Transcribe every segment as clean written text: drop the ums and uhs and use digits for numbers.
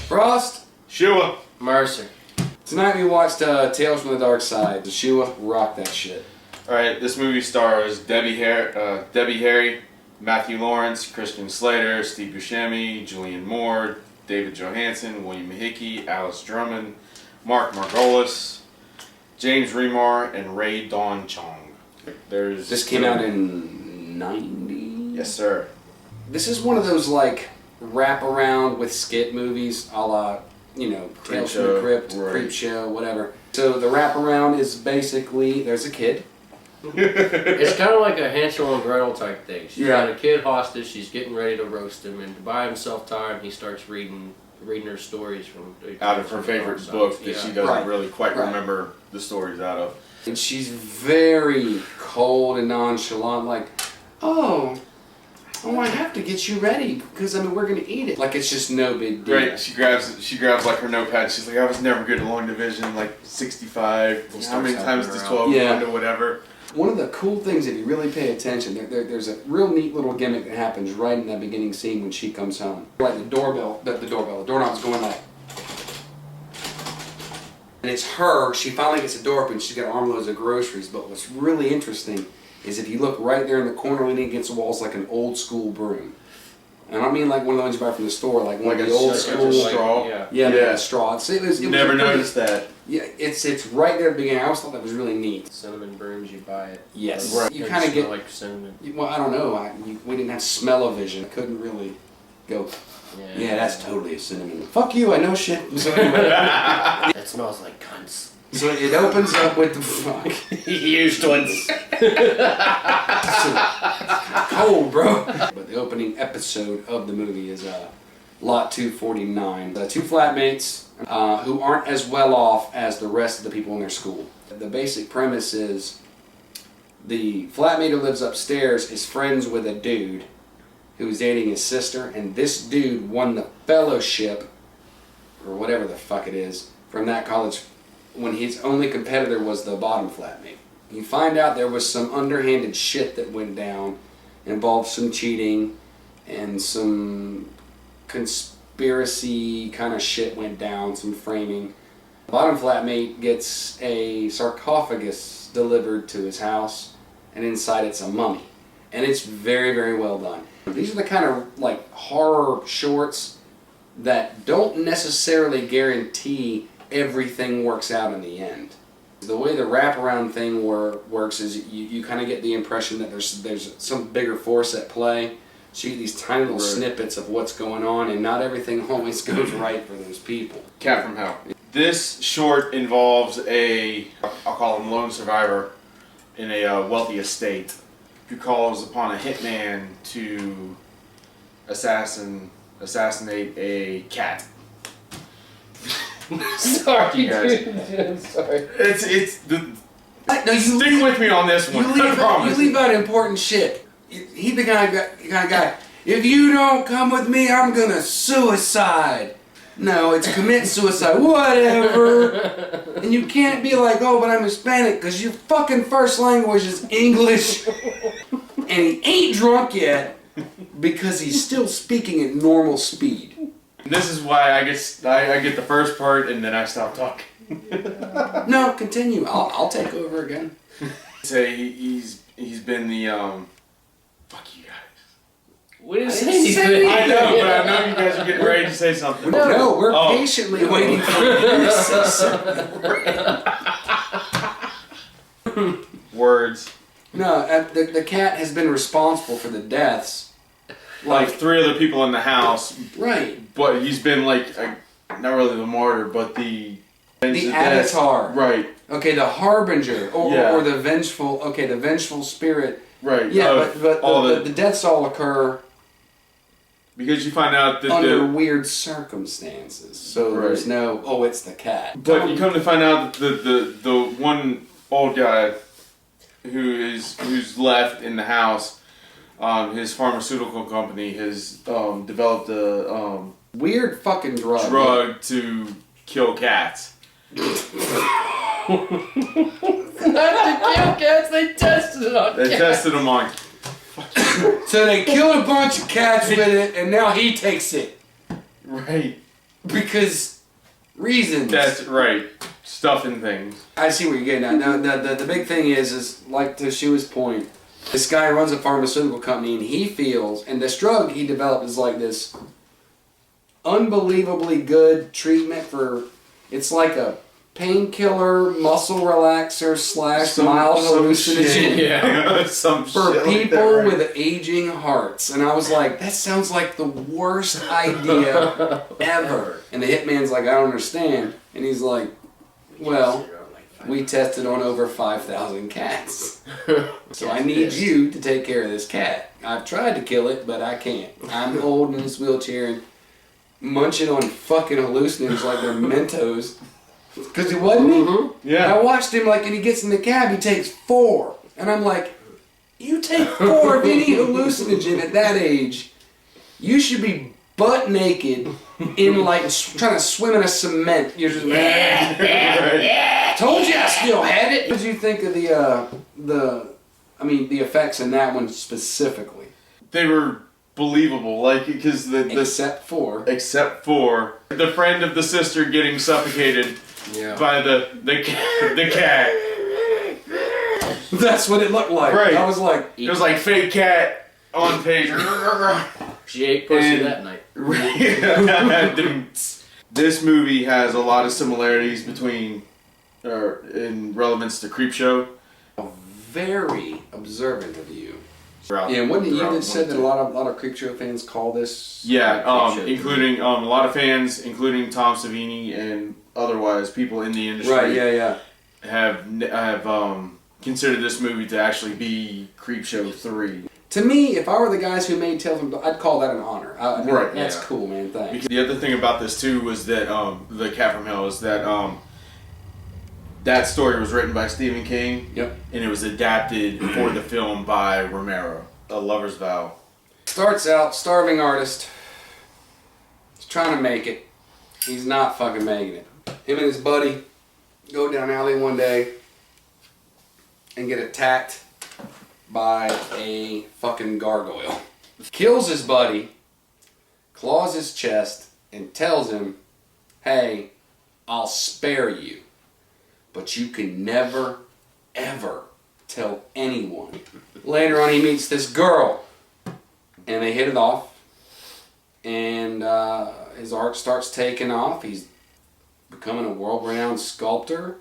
Frost. Shua. Mercer. Tonight we watched Tales From The Darkside. Shua, rock that shit. Alright, this movie stars Debbie Harry, Matthew Lawrence, Christian Slater, Steve Buscemi, Julianne Moore, David Johansen, William Hickey, Alice Drummond, Mark Margolis, James Remar, and Ray Dawn Chong. This came out in 90? Yes, sir. This is one of those like wrap around with skit movies, a la, Tales from the Crypt, right. Creep Show, whatever. So the wraparound is basically there's a kid. It's kind of like a Hansel and Gretel type thing. She's Yeah. got a kid hostage. She's getting ready to roast him, and to buy himself time, he starts reading her stories from Out of her favorite book that she doesn't really quite remember the stories out of. And she's very cold and nonchalant, like, oh, I have to get you ready because we're gonna eat it. Like it's just no big deal. Right. She grabs like her notepad. She's like, I was never good at long division, like 65. How many times does 12 go into whatever? One of the cool things, if you really pay attention, there's a real neat little gimmick that happens right in that beginning scene when she comes home. Like the doorknob's going like, and it's her. She finally gets the door open. She's got armloads of groceries. But what's really interesting is if you look right there in the corner leaning against the wall, it's like an old school broom. And I don't mean like one of the ones you buy from the store, like one of the old school straw. Yeah, straw. It Never noticed that. Yeah, it's right there at the beginning. I always thought that was really neat. Cinnamon brooms, you buy it. Yes. Right. You kind of get like cinnamon. Well, I don't know. We didn't have smell-o-vision. I couldn't really go. Yeah, that's totally a cinnamon. Fuck you. I know shit. So anyway, that smells like cunts. so it opens up with the fuck. Used ones. Cold, bro. But the opening episode of the movie is Lot 249. Two flatmates who aren't as well off as the rest of the people in their school. The basic premise is the flatmate who lives upstairs is friends with a dude who's dating his sister, and this dude won the fellowship, or whatever the fuck it is, from that college when his only competitor was the bottom flatmate. You find out there was some underhanded shit that went down, involved some cheating, and some conspiracy kind of shit went down, some framing. The bottom flatmate gets a sarcophagus delivered to his house, and inside it's a mummy. And it's very, very well done. These are the kind of like horror shorts that don't necessarily guarantee everything works out in the end. The way the wraparound thing works is you kind of get the impression that there's some bigger force at play. So you get these tiny little snippets of what's going on, and not everything always goes right for those people. Cat from Hell. This short involves I'll call him lone survivor in a wealthy estate who calls upon a hitman to assassinate a cat. Sorry, guys. dude. I'm sorry. Stick with me on this one. You leave out important shit. He's the kind of guy. If you don't come with me, I'm gonna suicide. No, it's commit suicide. Whatever. And you can't be like, oh, but I'm Hispanic, because your fucking first language is English. And he ain't drunk yet because he's still speaking at normal speed. This is why I get the first part and then I stop talking. No, continue. I'll take over again. Say he's been the fuck you guys. We didn't say anything. I know, but I know you guys are getting ready to say something. No, we're patiently waiting for you to say something. Words. No, the cat has been responsible for the deaths. Like 3 other people in the house. Right. But he's been like, not really the martyr, but the avatar. Right. Okay, the harbinger, or the vengeful. Okay, the vengeful spirit. Right. Yeah, but the deaths all occur because you find out that under weird circumstances. So there's no, oh, it's the cat. But you come to find out that the one old guy who's left in the house his pharmaceutical company has developed a weird fucking drug to kill cats. Not to kill cats, they tested it on They cats. tested them on. So they killed a bunch of cats with it, and now he takes it. Right. Because reasons. That's right. Stuff and things. I see what you're getting at. Now, the big thing is like to Shua's point, this guy runs a pharmaceutical company, and he feels, and this drug he developed is like this unbelievably good treatment for, it's like a painkiller, muscle relaxer / mild hallucinogen. Yeah. Some For shit people like that, right? with aging hearts. And I was like, that sounds like the worst idea ever. And the hitman's like, I don't understand. And he's like, well, we tested on over 5,000 cats. So I need you to take care of this cat. I've tried to kill it, but I can't. I'm old in this wheelchair and munching on fucking hallucinogens like they're Mentos. Because it wasn't me. Yeah. I watched him and he gets in the cab, he takes 4. And I'm like, you take 4 of any hallucinogen at that age, you should be butt naked in trying to swim in a cement. You're just Told you I still had it. What did you think of the effects in that one specifically? They were believable, because Except for the friend of the sister getting suffocated by the cat. That's what it looked like. Right. I was like, It was like fake cat on page. She ate pussy that night. This movie has a lot of similarities in relevance to Creepshow. very observant of you. Throughout- Yeah, wasn't it you throughout that said that a one, lot of Creepshow fans call this? Yeah, Creepshow? including a lot of fans, including Tom Savini and otherwise people in the industry, Right. Yeah. have considered this movie to actually be Creepshow 3. To me, if I were the guys who made Tales from, I'd call that an honor. Right, That's yeah. cool, man. Thanks. Because the other thing about this too was that the Cat from Hell is that that story was written by Stephen King. Yep. And it was adapted for the film by Romero. A Lover's Vow. Starts out starving artist. He's trying to make it. He's not fucking making it. Him and his buddy go down alley one day and get attacked by a fucking gargoyle. Kills his buddy, claws his chest, and tells him, hey, I'll spare you, but you can never, ever tell anyone. Later on he meets this girl, and they hit it off, and his art starts taking off. He's becoming a world-renowned sculptor,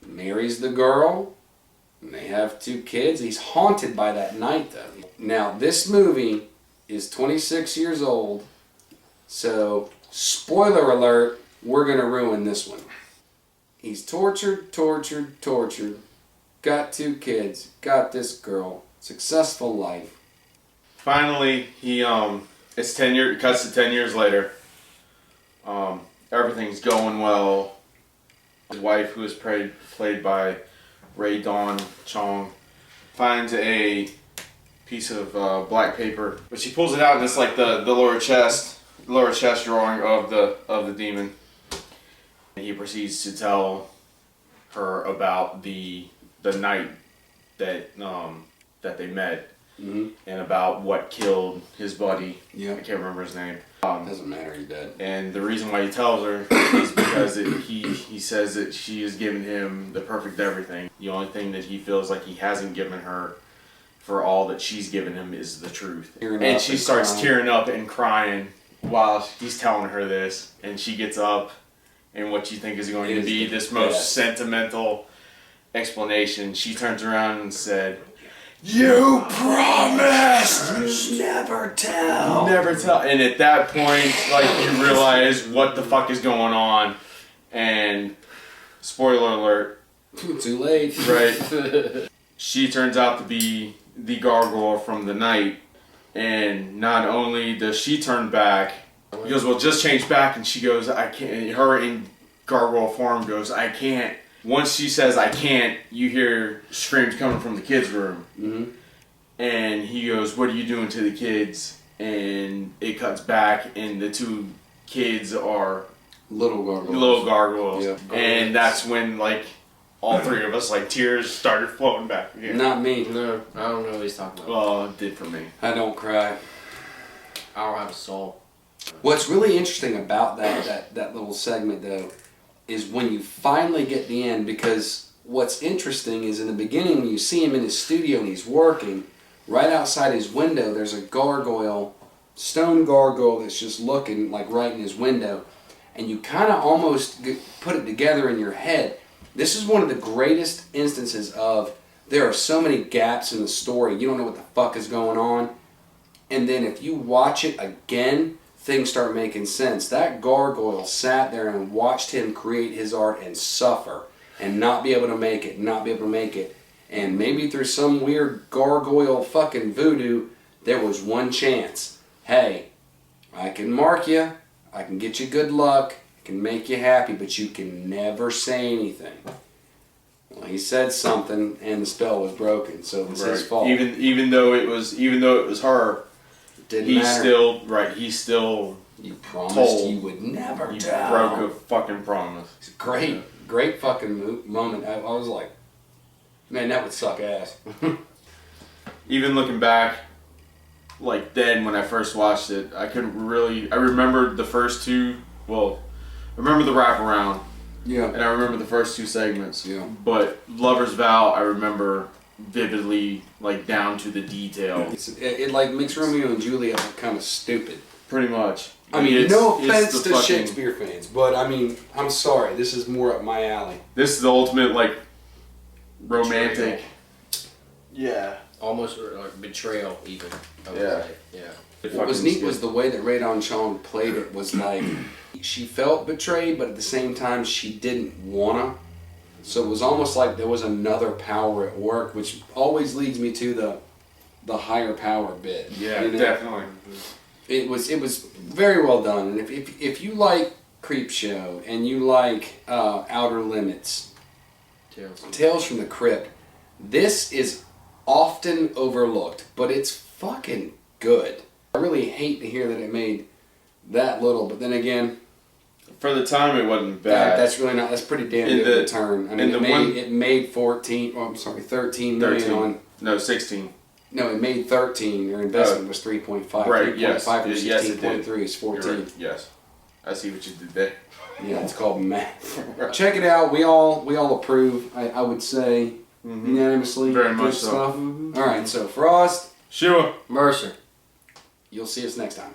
marries the girl, and they have 2 kids. He's haunted by that night, though. Now, this movie is 26 years old, so spoiler alert, we're going to ruin this one. He's tortured, got 2 kids, got this girl, successful life. Finally, he it's 10 years. Cuts to 10 years later. Everything's going well. His wife, who is played by Ray Dawn Chong, finds a piece of black paper, but she pulls it out and it's like the lower chest drawing of the demon. And he proceeds to tell her about the night that they met. Mm-hmm. And about what killed his buddy. Yeah. I can't remember his name. Doesn't matter, he's dead. And the reason why he tells her is because he says that she has given him the perfect everything. The only thing that he feels like he hasn't given her for all that she's given him is the truth. And she starts tearing up and crying while he's telling her this. And she gets up, and what you think is going to be this most sentimental explanation, she turns around and said, "You promised! Never tell. Never tell." And at that point, you realize what the fuck is going on. And spoiler alert. Too late. Right. She turns out to be the gargoyle from the night. And not only does she turn back, he goes, "Well, just change back." And she goes, "I can't." Her in gargoyle form goes, "I can't." Once she says, "I can't," you hear screams coming from the kids' room. Mm-hmm. and he goes, "What are you doing to the kids?" And it cuts back, and the two kids are Little gargoyles. Yep. And that's when like all three of us like tears started flowing back again. Not me. No, I don't know what he's talking about. Well, it did for me. I don't cry. I don't have a soul. What's really interesting about that little segment though is when you finally get the end, because what's interesting is in the beginning when you see him in his studio and he's working, right outside his window there's a gargoyle, stone gargoyle that's just looking like right in his window, and you kind of almost put it together in your head. This is one of the greatest instances of there are so many gaps in the story, you don't know what the fuck is going on, and then if you watch it again, things start making sense. That gargoyle sat there and watched him create his art and suffer and not be able to make it, and maybe through some weird gargoyle fucking voodoo, there was one chance. Hey, I can mark you, I can get you good luck, I can make you happy, but you can never say anything. Well, he said something, and the spell was broken, so it was his fault. Even though it was her, Didn't matter. He still You promised told, you would never you tell. broke a fucking promise. It's a great fucking moment. I was like, man, that would suck ass. Even looking back, like then when I first watched it, I couldn't really. I remembered the first two. Well, I remember the wraparound. Yeah. And I remember the first two segments. Yeah. But Lover's Vow, I remember vividly, like down to the detail. It like makes Romeo and Juliet look kind of stupid. Pretty much. I mean, no offense it's to Shakespeare fans, but I mean, I'm sorry, this is more up my alley. This is the ultimate like romantic. Yeah. Almost like betrayal, even. I would Yeah. say. Yeah. What was neat was the way that Radon Chong played it was like, she felt betrayed, but at the same time she didn't wanna. So it was almost like there was another power at work, which always leads me to the higher power bit. Yeah, you know? definitely. It was very well done, and if you like Creepshow and you like Outer Limits, Tales from the Crypt, this is often overlooked, but it's fucking good. I really hate to hear that it made that little, but then again, For the time, it wasn't bad. that's really not. That's pretty damn In good the- return. I mean, it made 14. Oh, I'm sorry, 13 million 13. on. No, 16. No, it made 13. Their investment was 3.5. Right, 3.5 yes. or Yes, it did. 16.3 is 14. You're right. Yes. I see what you did there. Yeah, it's called math. Check it out. We all approve. I would say unanimously. Very Good much so. stuff. All right. So Frost, Sure. Mercer. you'll see us next time.